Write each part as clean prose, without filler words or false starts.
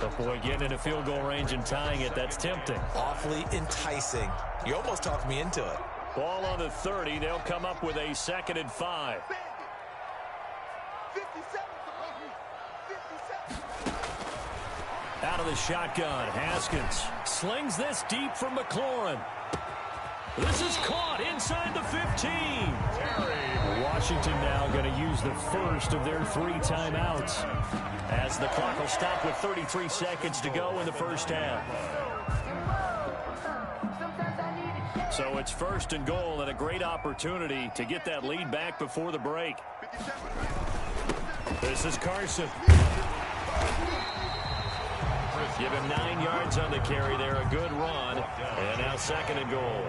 But boy, getting into field goal range and tying it, that's tempting. Awfully enticing. You almost talked me into it. Ball on the 30. They'll come up with a 2nd and 5. Out of the shotgun, Haskins slings this deep from McLaurin. This is caught inside the 15. Washington now going to use the first of their 3 timeouts, as the clock will stop with 33 seconds to go in the first half. So it's 1st and goal, and a great opportunity to get that lead back before the break. This is Carson. Give him 9 yards on the carry there, a good run, and now 2nd and goal.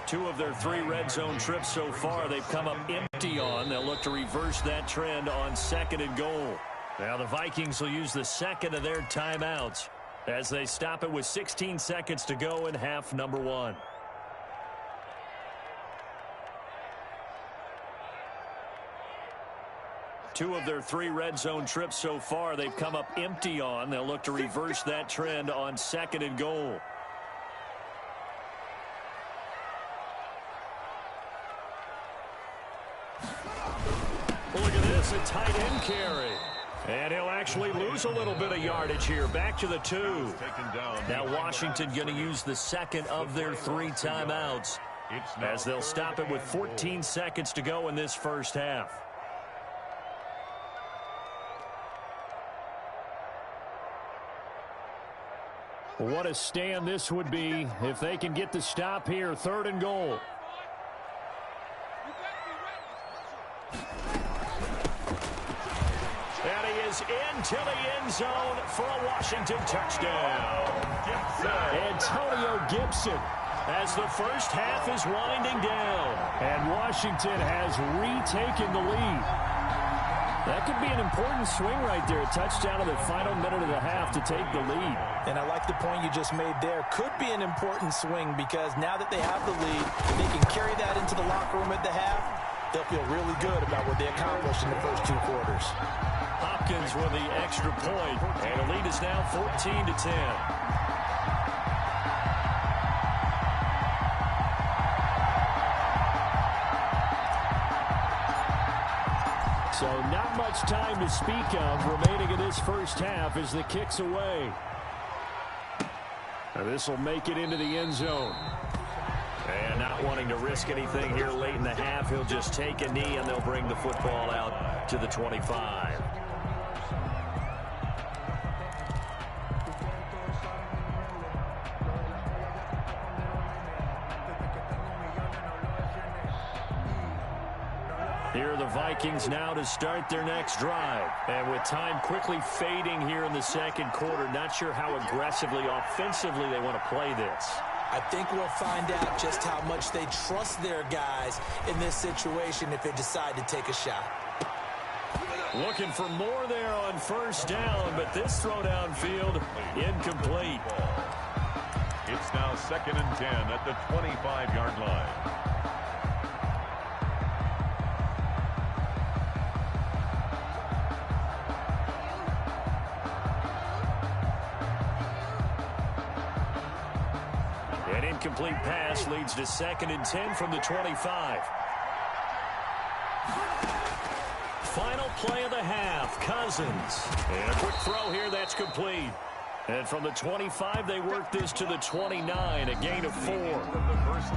2 of their 3 red zone trips so far they've come up empty on. They'll look to reverse that trend on 2nd and goal. Now the Vikings will use the 2nd of their timeouts as they stop it with 16 seconds to go in half number 1. Two of their 3 red zone trips so far they've come up empty on. They'll look to reverse that trend on 2nd and goal. Look at this, a tight end carry. And he'll actually lose a little bit of yardage here. Back to the 2. Now Washington going to use the 2nd of their 3 timeouts, as they'll stop it with 14 seconds to go in this first half. What a stand this would be if they can get the stop here. 3rd and goal. And he is into the end zone for a Washington touchdown. Antonio Gibson, as the first half is winding down. And Washington has retaken the lead. That could be an important swing right there. A touchdown in the final minute of the half to take the lead. And I like the point you just made there. Could be an important swing because now that they have the lead, they can carry that into the locker room at the half. They'll feel really good about what they accomplished in the first 2 quarters. Hopkins with the extra point, and the lead is now 14-10. So not much time to speak of remaining in this first half as the kick's away. Now this will make it into the end zone. And not wanting to risk anything here late in the half, he'll just take a knee and they'll bring the football out to the 25. Here are the Vikings now to start their next drive. And with time quickly fading here in the 2nd quarter, not sure how aggressively, offensively they want to play this. I think we'll find out just how much they trust their guys in this situation if they decide to take a shot. Looking for more there on 1st down, but this throw downfield incomplete. It's now 2nd and 10 at the 25-yard line. An incomplete pass leads to 2nd and 10 from the 25. Final play of the half, Cousins. And a quick throw here, that's complete. And from the 25, they work this to the 29, a gain of 4.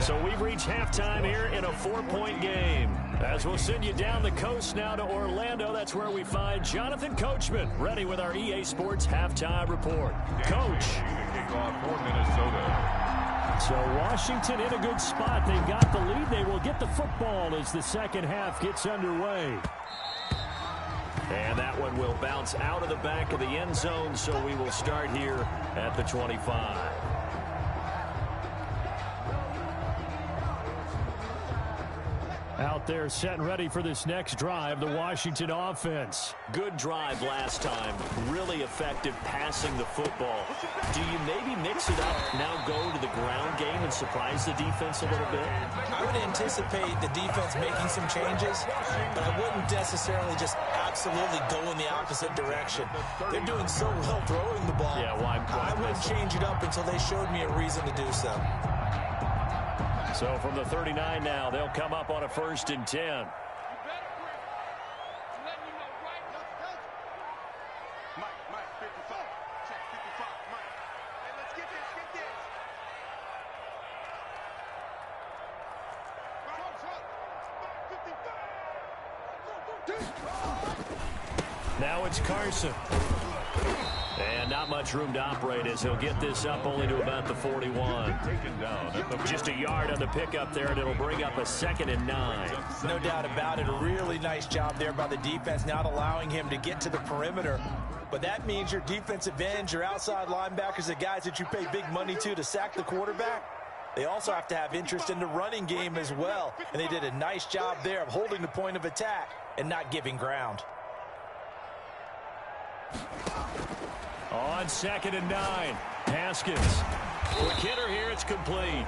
So we've reached halftime here in a 4-point game. As we'll send you down the coast now to Orlando, that's where we find Jonathan Coachman, ready with our EA Sports halftime report. Coach. Kickoff for Minnesota. So Washington in a good spot. They've got the lead. They will get the football as the 2nd half gets underway. And that one will bounce out of the back of the end zone, so we will start here at the 25. Out there set and ready for this next drive, the Washington offense. Good drive last time. Really effective passing the football. Do you maybe mix it up, now go to the ground game and surprise the defense a little bit? I would anticipate the defense making some changes, but I wouldn't necessarily just absolutely go in the opposite direction. They're doing so well throwing the ball. Yeah, I wouldn't change it up until they showed me a reason to do so. So from the 39 now, they'll come up on a 1st and 10. Now it's Carson. And not much room to operate as he'll get this up only to about the 41. Just a yard on the pickup there, and it'll bring up a 2nd and 9. No doubt about it. A really nice job there by the defense, not allowing him to get to the perimeter. But that means your defensive ends, your outside linebackers, the guys that you pay big money to sack the quarterback, they also have to have interest in the running game as well. And they did a nice job there of holding the point of attack and not giving ground. On 2nd and 9, Haskins. Quick hitter here, it's complete.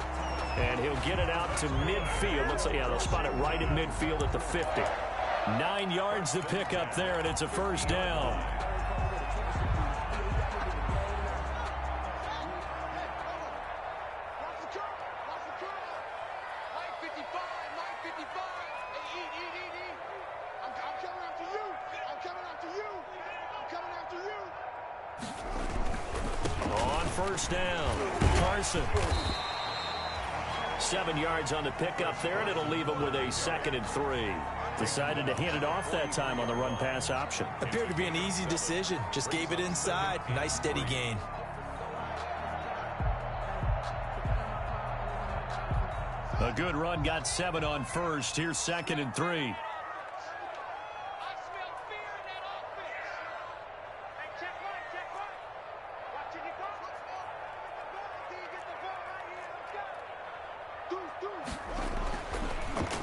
And he'll get it out to midfield. Looks like, yeah, they'll spot it right at midfield at the 50. 9 yards to pick up there, and it's a 1st down. On 1st down, Carson. 7 yards on the pickup there, and it'll leave him with a 2nd and 3. Decided to hand it off that time on the run-pass option. Appeared to be an easy decision. Just gave it inside. Nice steady gain. A good run, got 7 on 1st. Here's 2nd and 3.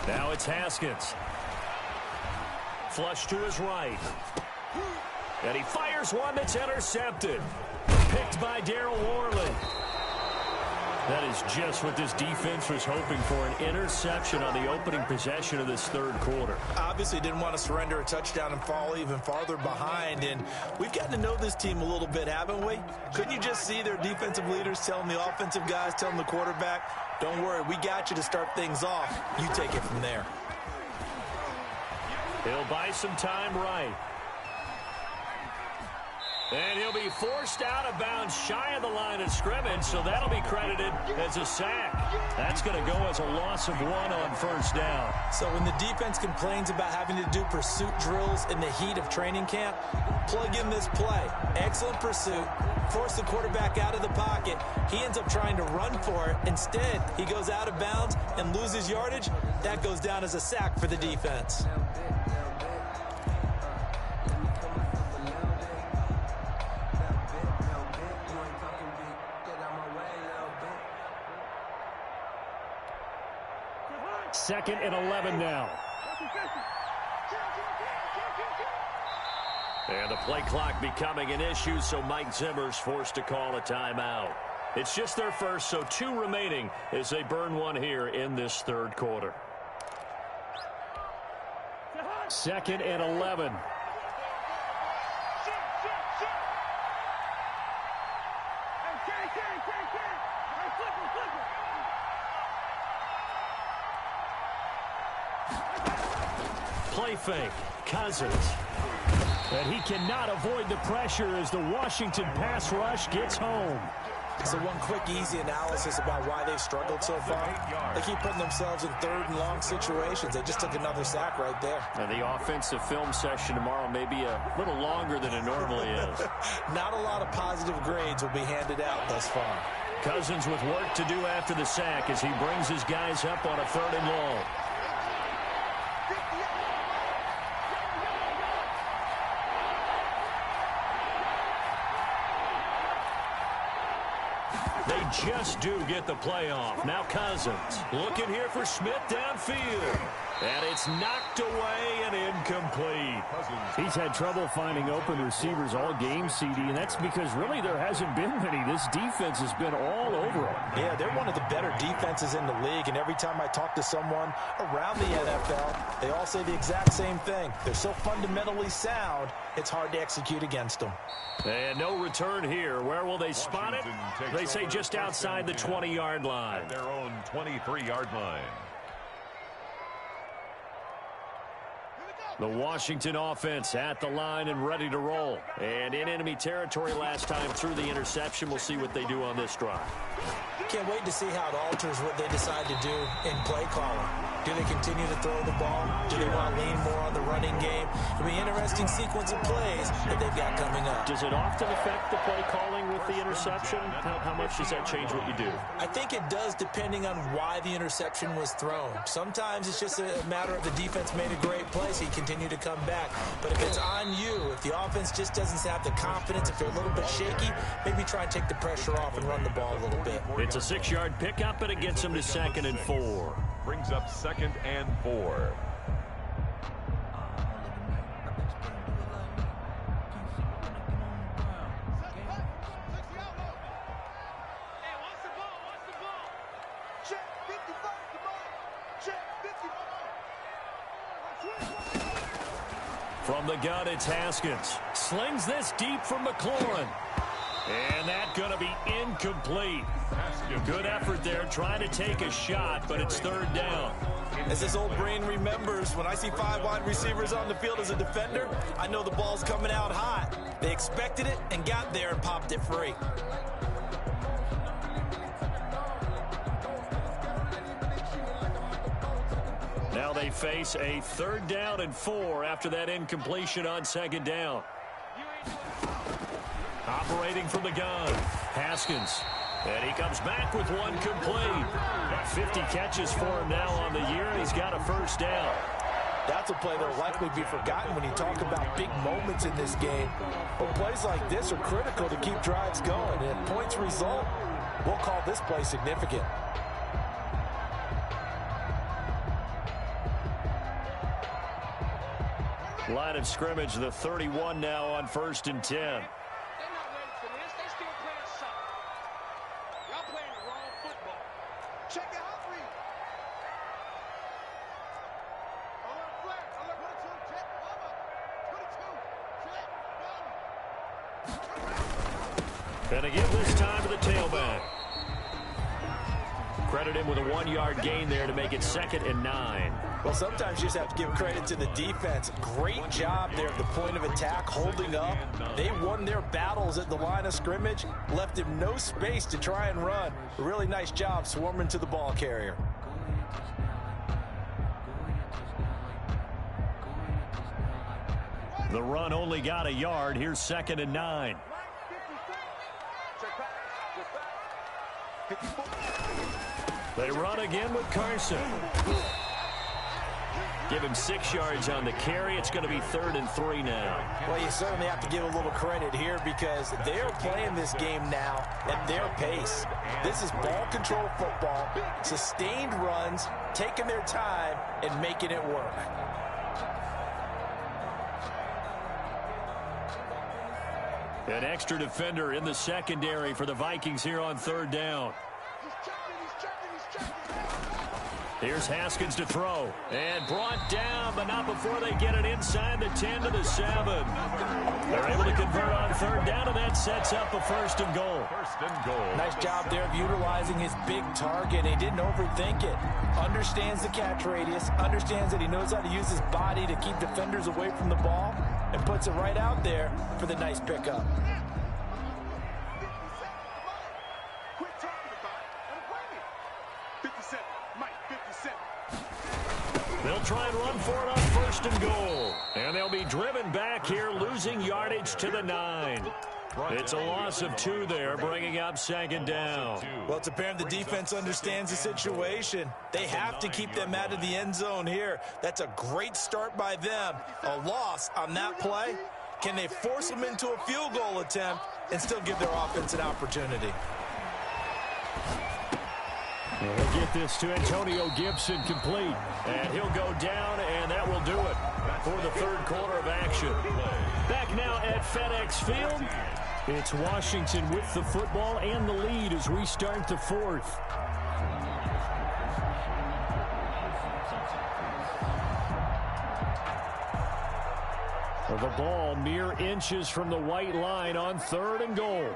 Now it's Haskins. Flush to his right. And he fires one that's intercepted. Picked by Darryl Worley. That is just what this defense was hoping for, an interception on the opening possession of this 3rd quarter. Obviously didn't want to surrender a touchdown and fall even farther behind, and we've gotten to know this team a little bit, haven't we? Couldn't you just see their defensive leaders telling the offensive guys, telling the quarterback, don't worry, we got you to start things off. You take it from there. He'll buy some time right. And he'll be forced out of bounds shy of the line of scrimmage, so that'll be credited as a sack. That's going to go as a loss of 1 on 1st down. So when the defense complains about having to do pursuit drills in the heat of training camp, plug in this play. Excellent pursuit. Force the quarterback out of the pocket. He ends up trying to run for it. Instead, he goes out of bounds and loses yardage. That goes down as a sack for the defense. Second and 11 now. And the play clock becoming an issue, so Mike Zimmer's forced to call a timeout. It's just their first, so 2 remaining as they burn one here in this 3rd quarter. Second and 11. Play fake, Cousins. And he cannot avoid the pressure as the Washington pass rush gets home. So one quick, easy analysis about why they've struggled so far. They keep putting themselves in 3rd and long situations. They just took another sack right there. And the offensive film session tomorrow may be a little longer than it normally is. Not a lot of positive grades will be handed out thus far. Cousins with work to do after the sack as he brings his guys up on a 3rd and long. They just do get the play off. Now Cousins looking here for Smith downfield. And it's knocked away and incomplete. He's had trouble finding open receivers all game, CD, and that's because really there hasn't been many. This defense has been all over them. Yeah, they're one of the better defenses in the league, and every time I talk to someone around the NFL, they all say the exact same thing. They're so fundamentally sound, it's hard to execute against them. And no return here. Where will they spot it? They say just outside the 20-yard line. At their own 23-yard line. The Washington offense at the line and ready to roll. And in enemy territory last time through the interception. We'll see what they do on this drive. Can't wait to see how it alters what they decide to do in play calling. Do they continue to throw the ball? Do they want to lean more on the running game? It'll be an interesting sequence of plays that they've got coming up. Does it often affect the play calling with the interception? How much does that change what you do? I think it does depending on why the interception was thrown. Sometimes it's just a matter of the defense made a great play, so you continue to come back. But if it's on you, if the offense just doesn't have the confidence, if they're a little bit shaky, maybe try and take the pressure off and run the ball a little bit. It's a 6-yard pickup, and it gets them to 2nd and 4. Brings up 2nd and 4. From the gun, it's Haskins. Slings this deep from McLaurin. And that's going to be incomplete. Good effort there, trying to take a shot, but it's 3rd down. As this old brain remembers, when I see 5 wide receivers on the field as a defender, I know the ball's coming out hot. They expected it and got there and popped it free. Now they face a 3rd down and 4 after that incompletion on 2nd down. Operating from the gun, Haskins. And he comes back with one complete. 50 catches for him now on the year, and he's got a 1st down. That's a play that will likely be forgotten when you talk about big moments in this game. But plays like this are critical to keep drives going. And if points result, we'll call this play significant. Line of scrimmage, the 31 now on 1st and 10. And again this time to the tailback. Credit him with a 1-yard gain there to make it 2nd and 9. Well, sometimes you just have to give credit to the defense. Great job there at the point of attack, holding up. They won their battles at the line of scrimmage, left him no space to try and run. A really nice job swarming to the ball carrier. The run only got a yard. Here's 2nd and 9. They run again with Carson. Give him 6 yards on the carry. It's going to be 3rd and 3 now. Well, you certainly have to give a little credit here because they're playing this game now at their pace. This is ball control football, sustained runs, taking their time, and making it work. An extra defender in the secondary for the Vikings here on 3rd down. Here's Haskins to throw. And brought down, but not before they get it inside the 10 to the 7. They're able to convert on 3rd down, and that sets up a 1st and goal. 1st and goal. Nice job there of utilizing his big target. He didn't overthink it. Understands the catch radius. Understands that he knows how to use his body to keep defenders away from the ball. And puts it right out there for the nice pickup. They'll try and run for it on 1st and goal. And they'll be driven back here, losing yardage to the 9. It's a loss of 2 there, bringing up 2nd down. Well, it's apparent the defense understands the situation. They have to keep them out of the end zone here. That's a great start by them. A loss on that play. Can they force them into a field goal attempt and still give their offense an opportunity? And he'll get this to Antonio Gibson complete. And he'll go down, and that will do it for the third quarter of action. Back now at FedEx Field. It's Washington with the football and the lead as we start the fourth. The ball mere inches from the white line on 3rd and goal.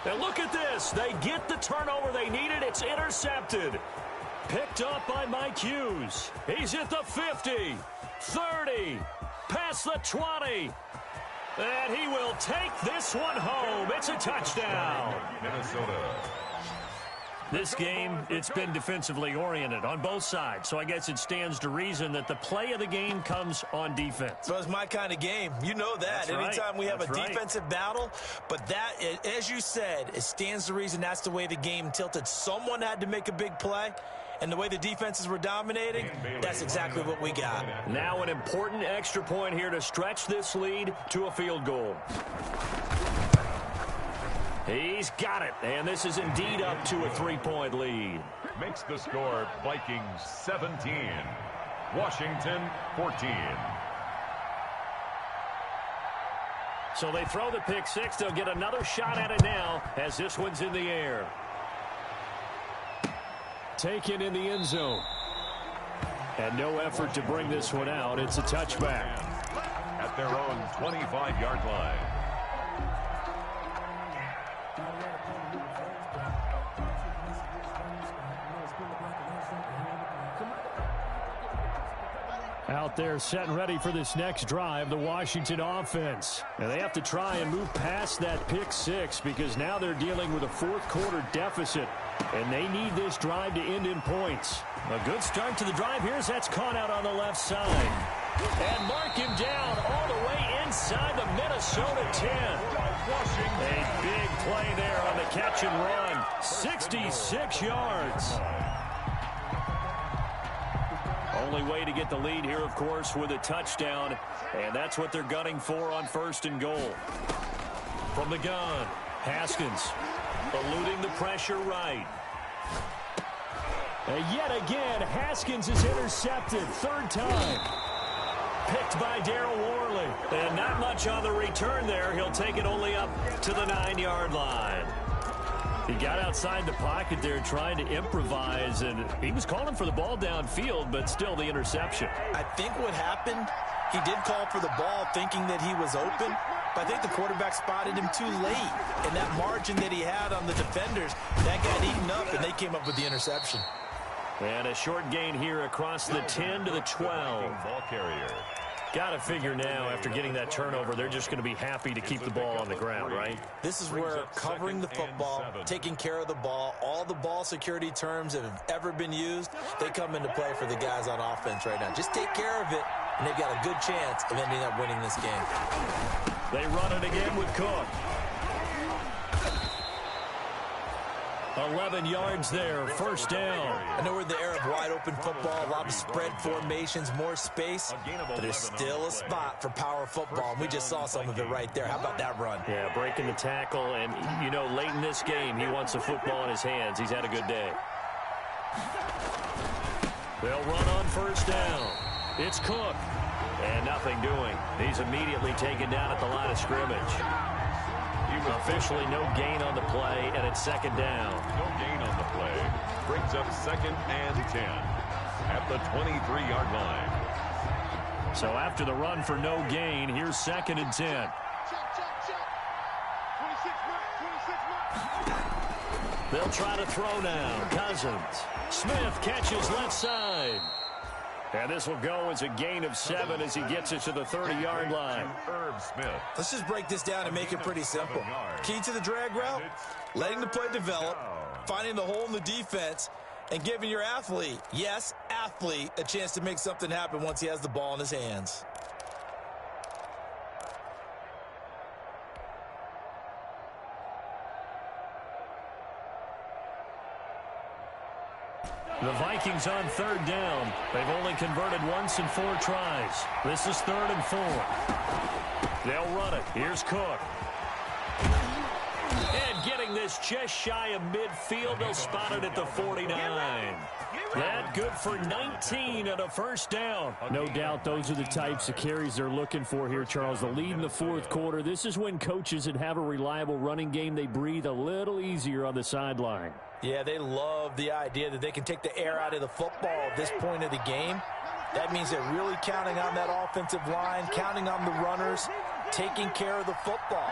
And look at this. They get the turnover they needed. It's intercepted. Picked up by Mike Hughes. He's at the 50, 30, past the 20. And he will take this one home. It's a touchdown. Minnesota. This game, it's been defensively oriented on both sides, so I guess it stands to reason that the play of the game comes on defense. So it's my kind of game. You know that. That's Anytime right. we have That's a right. defensive battle, but that, as you said, it stands to reason that's the way the game tilted. Someone had to make a big play, and the way the defenses were dominating, that's exactly what we got. Now an important extra point here to stretch this lead to a field goal. He's got it, and this is indeed up to a 3-point lead. Makes the score Vikings 17, Washington 14. So they throw the pick six. They'll get another shot at it now as this one's in the air. Taken in the end zone. And no effort to bring this one out. It's a touchback. At their own 25-yard line. Out there set and ready for this next drive, the Washington offense. And they have to try and move past that pick six because now they're dealing with a fourth quarter deficit. And they need this drive to end in points. A good start to the drive. Here's that's caught out on the left side. And mark him down all the way inside the Minnesota 10. A big play there on the catch and run. 66 yards. Only way to get the lead here, of course, with a touchdown. And that's what they're gunning for on 1st and goal. From the gun, Haskins eluding the pressure right. And yet again, Haskins is intercepted. 3rd time. Picked by Darryl Worley. And not much on the return there. He'll take it only up to the 9-yard line. He got outside the pocket there trying to improvise, and he was calling for the ball downfield, but still the interception. I think what happened, he did call for the ball thinking that he was open, but I think the quarterback spotted him too late. And that margin that he had on the defenders, that got eaten up, and they came up with the interception. And a short gain here across the 10 to the 12. Ball carrier. Got to figure now, after getting that turnover, they're just going to be happy to keep the ball on the ground, right? This is where covering the football, taking care of the ball, all the ball security terms that have ever been used, they come into play for the guys on offense right now. Just take care of it, and they've got a good chance of ending up winning this game. They run it again with Cook. 11 yards there, 1st down. I know we're in the era of wide-open football, a lot of spread formations, more space, but there's still a spot for power football, and we just saw some of it right there. How about that run? Yeah, breaking the tackle, and, you know, late in this game, he wants the football in his hands. He's had a good day. They'll run on 1st down. It's Cook, and nothing doing. He's immediately taken down at the line of scrimmage. Officially no gain on the play, and it's 2nd down. No gain on the play. Brings up 2nd and 10 at the 23-yard line. So after the run for no gain, here's 2nd and 10. They'll try to throw now. Cousins. Smith catches left side. And this will go as a gain of 7 as he gets it to the 30-yard line. Irv Smith. Let's just break this down and make it pretty simple. Key to the drag route, letting the play develop, finding the hole in the defense, and giving your athlete, yes, athlete, a chance to make something happen once he has the ball in his hands. The Vikings on 3rd down. They've only converted once in 4 tries. This is 3rd and 4. They'll run it. Here's Cook. And getting bring this just shy of midfield. They'll spot it at the 49. That good for 19 and a first down. No doubt those are the types of carries they're looking for here, Charles. The lead in the fourth quarter. This is when coaches that have a reliable running game, they breathe a little easier on the sideline. Yeah, they love the idea that they can take the air out of the football at this point of the game. That means they're really counting on that offensive line, counting on the runners, taking care of the football.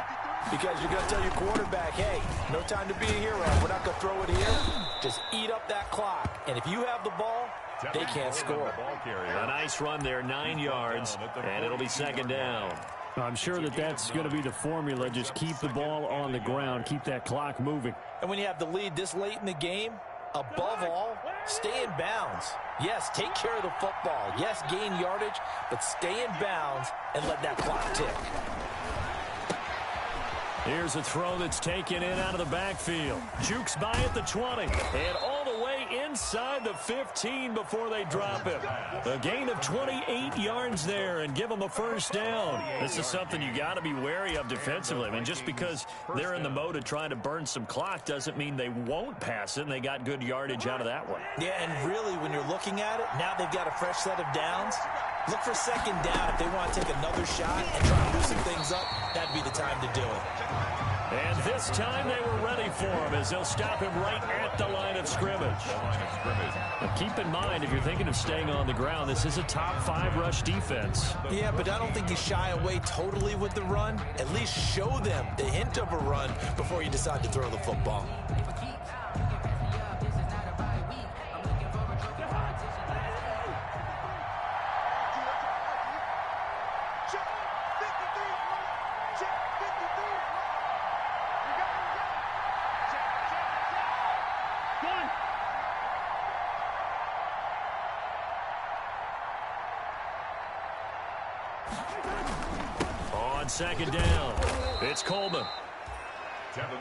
Because you're going to tell your quarterback, hey, no time to be a hero. We're not going to throw it here. Just eat up that clock. And if you have the ball, they can't score. A nice run there, 9 yards, and it'll be second down. I'm sure that that's going to be the formula. Just keep the ball on the ground, keep that clock moving. And when you have the lead this late in the game, above all, stay in bounds. Yes, take care of the football. Yes, gain yardage, but stay in bounds and let that clock tick. Here's a throw that's taken in out of the backfield. Jukes by at the 20. And all the way inside the 15 before they drop him. A gain of 28 yards there and give them a first down. This is something you got to be wary of defensively. I mean, just because they're in the mode of trying to burn some clock doesn't mean they won't pass it, and they got good yardage out of that one. Yeah, and really, when you're looking at it, now they've got a fresh set of downs. Look for second down if they want to take another shot and try to loosen things up. That'd be the time to do it. And this time they were ready for him as they'll stop him right at the line of scrimmage. Now keep in mind, if you're thinking of staying on the ground, this is a top 5 rush defense. Yeah, but I don't think you shy away totally with the run. At least show them the hint of a run before you decide to throw the football. On second down, it's Coleman.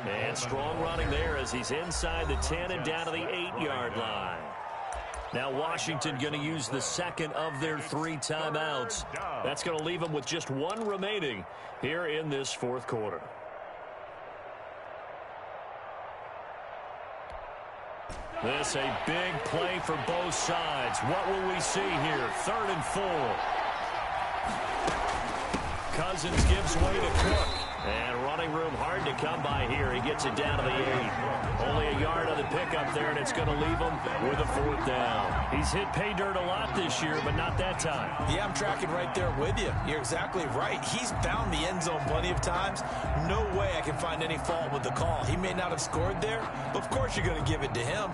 And strong running there as he's inside the 10 and down to the 8-yard line. Now Washington going to use the second of their 3 timeouts. That's going to leave them with just 1 remaining here in this fourth quarter. This a big play for both sides. What will we see here? 3rd and 4. Cousins gives way to Cook. And running room hard to come by here. He gets it down to the 8. Only a yard on the pickup there, and it's going to leave him with a 4th down. He's hit pay dirt a lot this year, but not that time. Yeah, I'm tracking right there with you. You're exactly right. He's found the end zone plenty of times. No way I can find any fault with the call. He may not have scored there, but of course you're going to give it to him.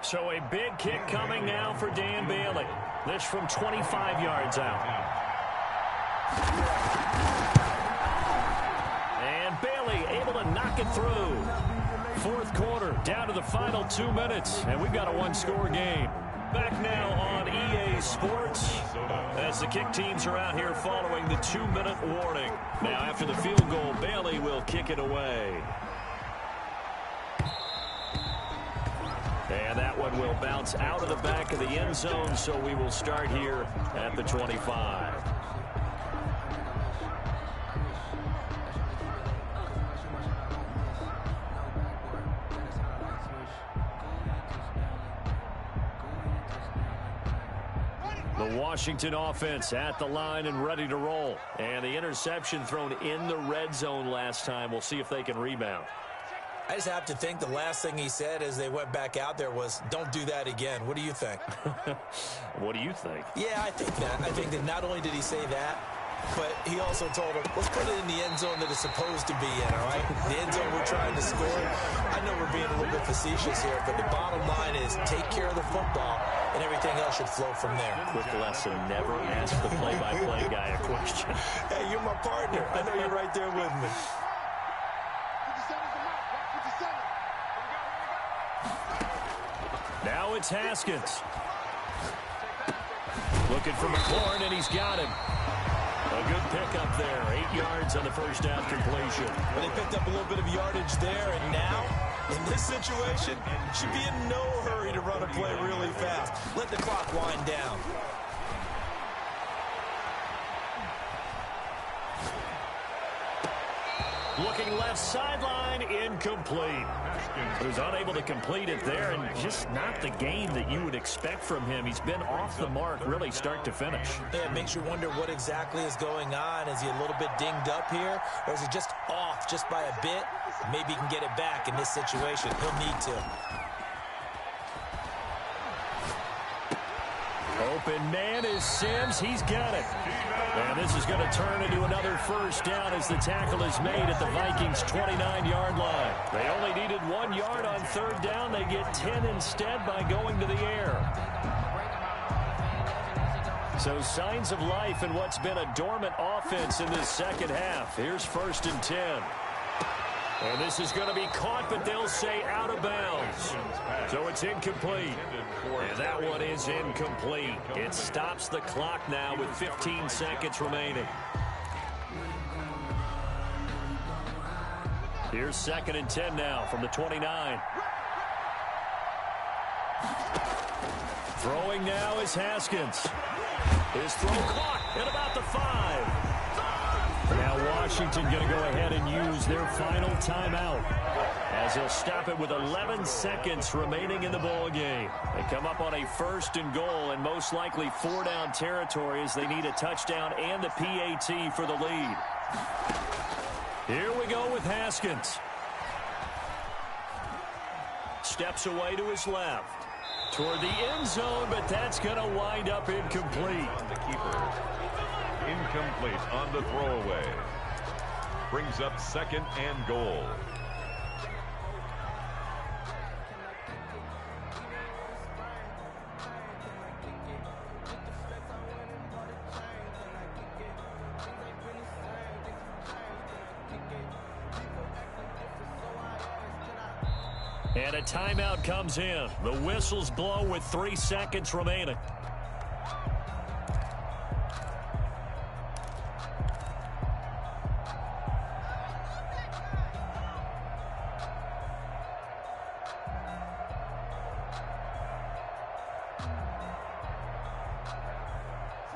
So a big kick coming now for Dan Bailey. This from 25 yards out. And Bailey able to knock it through. Fourth quarter, down to the final 2 minutes. And we've got a 1-score game. Back now on EA Sports as the kick teams are out here following the 2-minute warning. Now after the field goal, Bailey will kick it away. And that one will bounce out of the back of the end zone, so we will start here at the 25. The Washington offense at the line and ready to roll. And the interception thrown in the red zone last time. We'll see if they can rebound. I just have to think the last thing he said as they went back out there was, don't do that again. What do you think? What do you think? Yeah, I think that. I think that not only did he say that, but he also told him, let's put it in the end zone that it's supposed to be in, all right? The end zone we're trying to score. I know we're being a little bit facetious here, but the bottom line is take care of the football, and everything else should flow from there. Quick lesson, never ask the play-by-play guy a question. Hey, you're my partner. I know you're right there with me. Now it's Haskins. Looking for McLaurin, and he's got him. A good pickup there. 8 yards on the first down completion. Well, they picked up a little bit of yardage there, and now, in this situation, should be in no hurry to run a play really fast. Let the clock wind down. Looking left sideline, incomplete. He was unable to complete it there, and just not the game that you would expect from him. He's been off the mark really start to finish. Yeah, it makes you wonder what exactly is going on. Is he a little bit dinged up here, or is he just off just by a bit? Maybe he can get it back in this situation. He'll need to. Open man is Sims. He's got it. And this is going to turn into another first down as the tackle is made at the Vikings' 29-yard line. They only needed 1 yard on third down. They get 10 instead by going to the air. So signs of life in what's been a dormant offense in this second half. Here's 1st and 10. And this is going to be caught, but they'll say out of bounds. So it's incomplete. And that one is incomplete. It stops the clock now with 15 seconds remaining. Here's 2nd and 10 now from the 29. Throwing now is Haskins. His throw caught at about the 5. Now Washington going to go ahead and use their final timeout as they'll stop it with 11 seconds remaining in the ball game. They come up on a 1st and goal and most likely 4-down territory as they need a touchdown and the PAT for the lead. Here we go with Haskins. Steps away to his left. Toward the end zone, but that's going to wind up incomplete. On the keeper. Incomplete on the throwaway. Brings up 2nd and goal. And a timeout comes in. The whistles blow with 3 seconds remaining.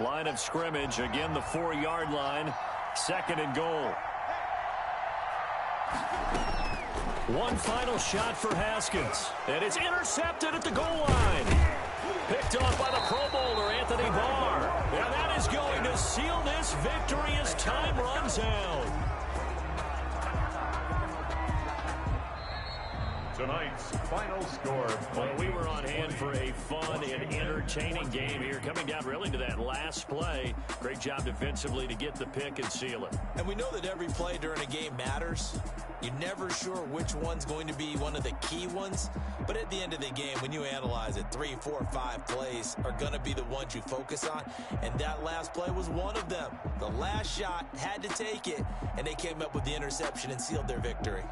Line of scrimmage, again the 4-yard line, 2nd and goal. One final shot for Haskins, and it's intercepted at the goal line. Picked off by the Pro Bowler, Anthony Barr. And that is going to seal this victory as time runs out. Tonight's final score. Well, we were on hand for a fun and entertaining game here, coming down really to that last play. Great job defensively to get the pick and seal it. And we know that every play during a game matters. You're never sure which one's going to be one of the key ones. But at the end of the game, when you analyze it, 3, 4, 5 plays are going to be the ones you focus on. And that last play was one of them. The last shot had to take it, and they came up with the interception and sealed their victory.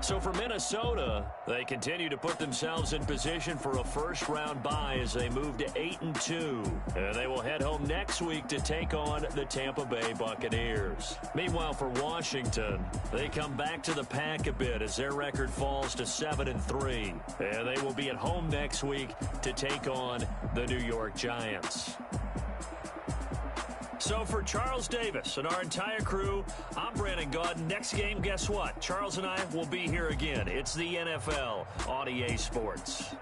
So for Minnesota, they continue to put themselves in position for a first-round bye as they move to 8-2. And they will head home next week to take on the Tampa Bay Buccaneers. Meanwhile, for Washington, they come back to the pack a bit as their record falls to 7-3. And they will be at home next week to take on the New York Giants. So for Charles Davis and our entire crew, I'm Brandon Gaudin. Next game, guess what? Charles and I will be here again. It's the NFL on EA Sports.